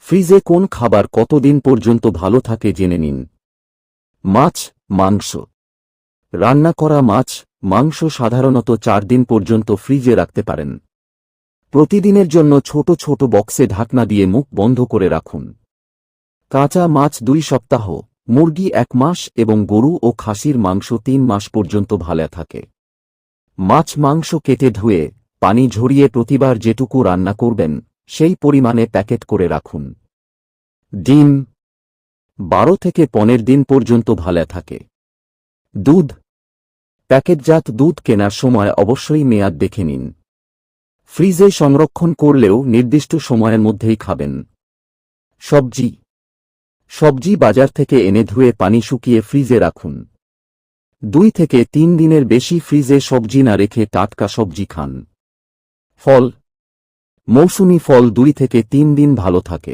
ফ্রিজে কোন খাবার কতদিন পর্যন্ত ভালো থাকে জেনে নিন। মাছ, মাংস। রান্না করা মাছ, মাংস সাধারণত 4 দিন পর্যন্ত ফ্রিজে রাখতে পারেন। প্রতিদিনের জন্য ছোট ছোট বক্সে ঢাকনা দিয়ে মুখ বন্ধ করে রাখুন। কাঁচা মাছ 2 সপ্তাহ, মুরগি 1 মাস এবং গরু ও খাসির মাংস 3 মাস পর্যন্ত ভালো থাকে। মাছ মাংস কেটে ধুয়ে পানি ঝরিয়ে প্রতিবার যেটুকু রান্না করবেন সেই পরিমাণে প্যাকেট করে রাখুন। ডিম 12 থেকে 15 দিন পর্যন্ত ভালো থাকে। দুধ, প্যাকেটজাত দুধ কেনার সময় অবশ্যই মেয়াদ দেখে নিন। ফ্রিজে সংরক্ষণ করলেও নির্দিষ্ট সময়ের মধ্যেই খাবেন। সবজি বাজার থেকে এনে ধুয়ে পানি শুকিয়ে ফ্রিজে রাখুন। 2 থেকে 3 দিনের বেশি ফ্রিজে সবজি না রেখে টাটকা সবজি খান। ফল, মৌসুমী ফল 2 থেকে 3 দিন ভালো থাকে।